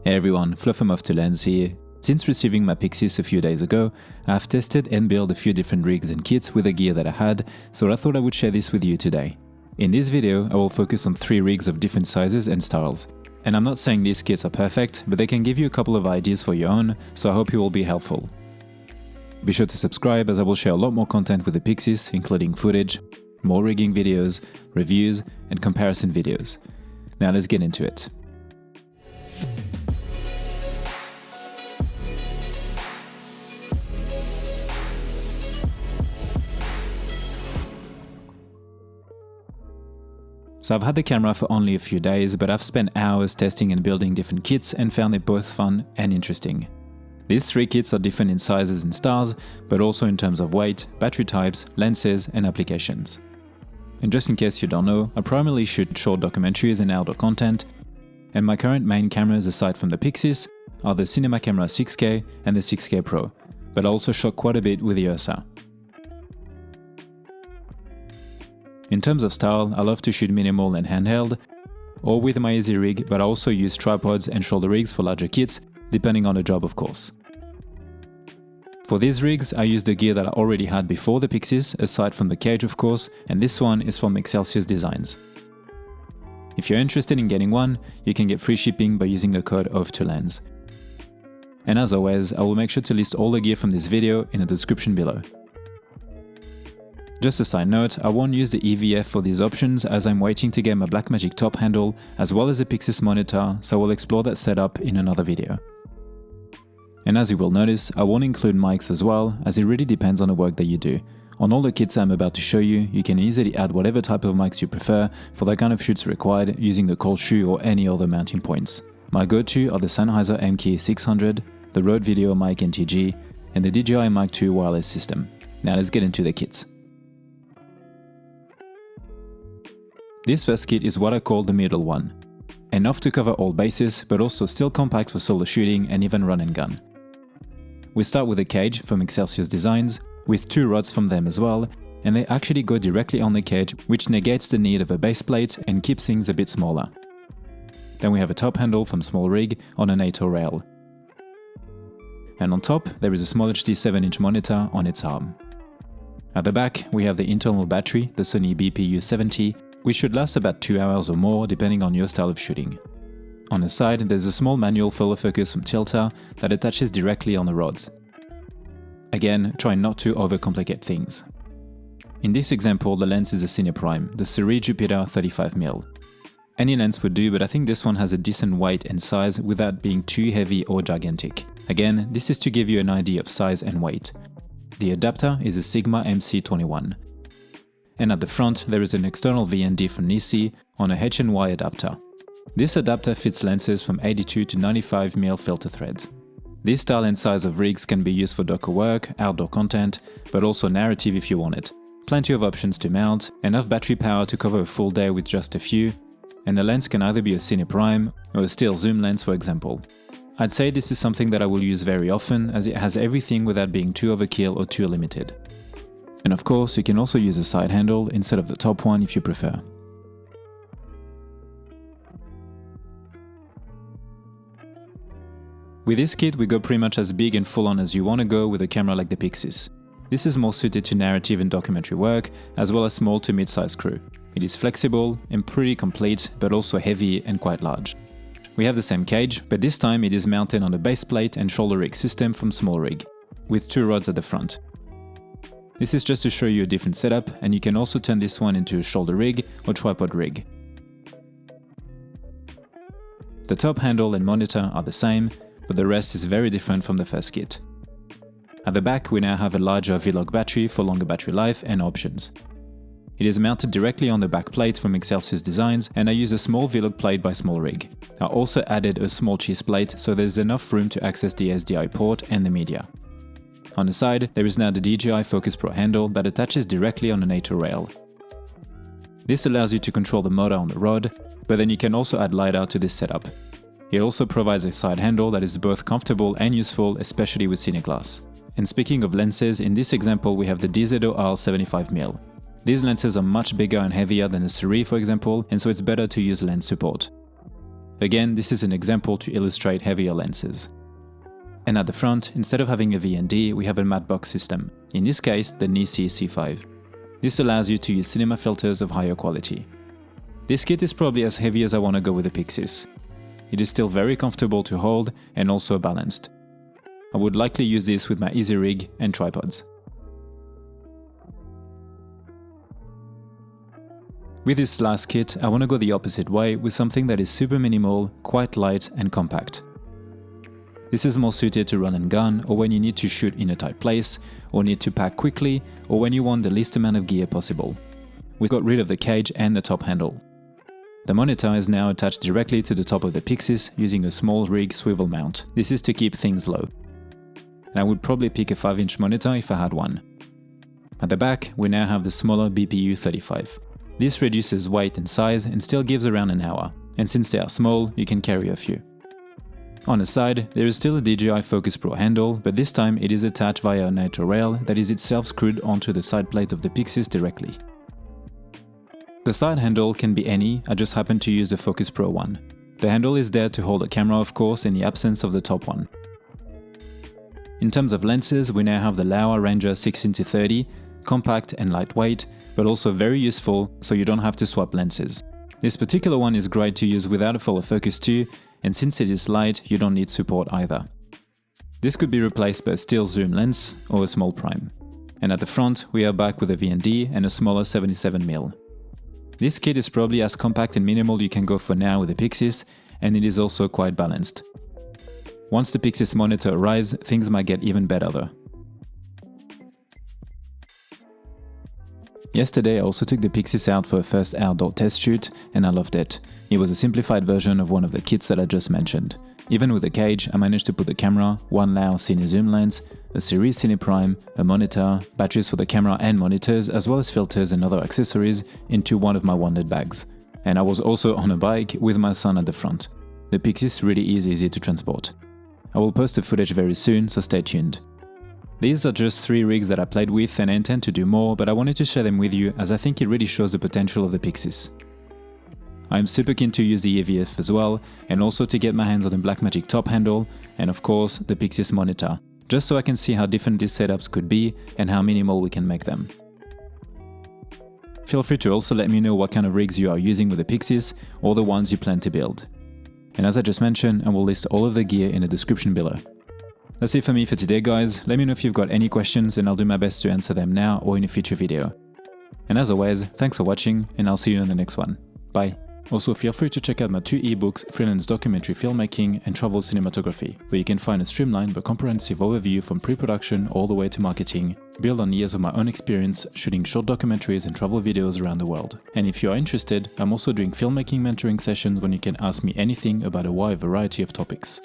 Hey everyone, Filmmaking here. Since receiving my Pyxis a few days ago, I've tested and built a few different rigs and kits with the gear that I had, so I thought I would share this with you today. In this video, I will focus on 3 rigs of different sizes and styles. And I'm not saying these kits are perfect, but they can give you a couple of ideas for your own, so I hope it will be helpful. Be sure to subscribe as I will share a lot more content with the Pyxis, including footage, more rigging videos, reviews, and comparison videos. Now let's get into it. So I've had the camera for only a few days, but I've spent hours testing and building different kits and found it both fun and interesting. These 3 kits are different in sizes and styles, but also in terms of weight, battery types, lenses, and applications. And just in case you don't know, I primarily shoot short documentaries and outdoor content, and my current main cameras aside from the Pyxis are the Cinema Camera 6K and the 6K Pro, but I also shot quite a bit with the Ursa. In terms of style, I love to shoot minimal and handheld, or with my easy rig, but I also use tripods and shoulder rigs for larger kits, depending on the job of course. For these rigs, I use the gear that I already had before the Pyxis, aside from the cage of course, and this one is from Excelsius Designs. If you're interested in getting one, you can get free shipping by using the code OFF2Lens. And as always, I will make sure to list all the gear from this video in the description below. Just a side note, I won't use the EVF for these options as I'm waiting to get my Blackmagic top handle as well as a Pyxis monitor, so I will explore that setup in another video. And as you will notice, I won't include mics as well, as it really depends on the work that you do. On all the kits I'm about to show you, you can easily add whatever type of mics you prefer for the kind of shoots required using the cold shoe or any other mounting points. My go-to are the Sennheiser MK600, the Rode Video Mic NTG, and the DJI Mic 2 wireless system. Now let's get into the kits. This first kit is what I call the middle one. Enough to cover all bases, but also still compact for solo shooting and even run and gun. We start with a cage from Excelsius Designs, with 2 rods from them as well, and they actually go directly on the cage, which negates the need of a base plate and keeps things a bit smaller. Then we have a top handle from Small Rig on a NATO rail. And on top, there is a small HD 7-inch monitor on its arm. At the back, we have the internal battery, the Sony BPU70, which should last about 2 hours or more depending on your style of shooting. On the side, there's a small manual follow focus from Tilta that attaches directly on the rods. Again, try not to overcomplicate things. In this example, the lens is a Cine Prime, the Suri Jupiter 35mm. Any lens would do, but I think this one has a decent weight and size without being too heavy or gigantic. Again, this is to give you an idea of size and weight. The adapter is a Sigma MC21. And at the front, there is an external VND from Nisi on a H&Y adapter. This adapter fits lenses from 82 to 95mm filter threads. This style and size of rigs can be used for doco work, outdoor content, but also narrative if you want it. Plenty of options to mount, enough battery power to cover a full day with just a few, and the lens can either be a Cine Prime or a still zoom lens for example. I'd say this is something that I will use very often as it has everything without being too overkill or too limited. And of course, you can also use a side handle instead of the top one if you prefer. With this kit, we go pretty much as big and full on as you want to go with a camera like the Pyxis. This is more suited to narrative and documentary work, as well as small to mid-sized crew. It is flexible and pretty complete, but also heavy and quite large. We have the same cage, but this time it is mounted on a base plate and shoulder rig system from Small Rig, with 2 rods at the front. This is just to show you a different setup, and you can also turn this one into a shoulder rig or tripod rig. The top handle and monitor are the same, but the rest is very different from the first kit. At the back, we now have a larger V-Log battery for longer battery life and options. It is mounted directly on the back plate from Excelsius Designs, and I use a small V-Log plate by Small Rig. I also added a small cheese plate, so there's enough room to access the SDI port and the media. On the side, there is now the DJI Focus Pro handle that attaches directly on a NATO rail. This allows you to control the motor on the rod, but then you can also add LiDAR to this setup. It also provides a side handle that is both comfortable and useful, especially with Cineglass. And speaking of lenses, in this example we have the DZO-R 75mm. These lenses are much bigger and heavier than the Suri for example, and so it's better to use lens support. Again, this is an example to illustrate heavier lenses. And at the front, instead of having a V&D, we have a matte box system, in this case the Nisi C5. This allows you to use cinema filters of higher quality. This kit is probably as heavy as I want to go with the Pyxis. It is still very comfortable to hold and also balanced. I would likely use this with my Easy Rig and tripods. With this last kit, I want to go the opposite way with something that is super minimal, quite light and compact. This is more suited to run and gun, or when you need to shoot in a tight place, or need to pack quickly, or when you want the least amount of gear possible. We got rid of the cage and the top handle. The monitor is now attached directly to the top of the Pyxis using a small rig swivel mount. This is to keep things low. And I would probably pick a 5-inch monitor if I had one. At the back, we now have the smaller BPU 35. This reduces weight and size and still gives around an hour, and since they are small, you can carry a few. On the side, there is still a DJI Focus Pro handle, but this time it is attached via a nitro rail that is itself screwed onto the side plate of the Pyxis directly. The side handle can be any, I just happen to use the Focus Pro one. The handle is there to hold a camera, of course, in the absence of the top one. In terms of lenses, we now have the Laowa Ranger 16-30, compact and lightweight, but also very useful so you don't have to swap lenses. This particular one is great to use without a follow focus too, and since it is light, you don't need support either. This could be replaced by a still zoom lens or a small prime. And at the front, we are back with a V&D and a smaller 77mm. This kit is probably as compact and minimal you can go for now with the Pyxis, and it is also quite balanced. Once the Pyxis monitor arrives, things might get even better though. Yesterday I also took the Pyxis out for a first outdoor test shoot, and I loved it. It was a simplified version of one of the kits that I just mentioned. Even with the cage, I managed to put the camera, one Laowa Cine zoom lens, a series Cine Prime, a monitor, batteries for the camera and monitors, as well as filters and other accessories into one of my wanted bags. And I was also on a bike with my son at the front. The Pyxis really is easy to transport. I will post the footage very soon, so stay tuned. These are just 3 rigs that I played with, and I intend to do more, but I wanted to share them with you as I think it really shows the potential of the Pyxis. I'm super keen to use the EVF as well, and also to get my hands on the Blackmagic top handle, and of course the Pyxis monitor, just so I can see how different these setups could be and how minimal we can make them. Feel free to also let me know what kind of rigs you are using with the Pyxis, or the ones you plan to build. And as I just mentioned, I will list all of the gear in the description below. That's it for me for today guys, let me know if you've got any questions and I'll do my best to answer them now or in a future video. And as always, thanks for watching, and I'll see you in the next one. Bye! Also, feel free to check out my 2 ebooks, Freelance Documentary Filmmaking and Travel Cinematography, where you can find a streamlined but comprehensive overview from pre-production all the way to marketing, built on years of my own experience shooting short documentaries and travel videos around the world. And if you are interested, I'm also doing filmmaking mentoring sessions when you can ask me anything about a wide variety of topics.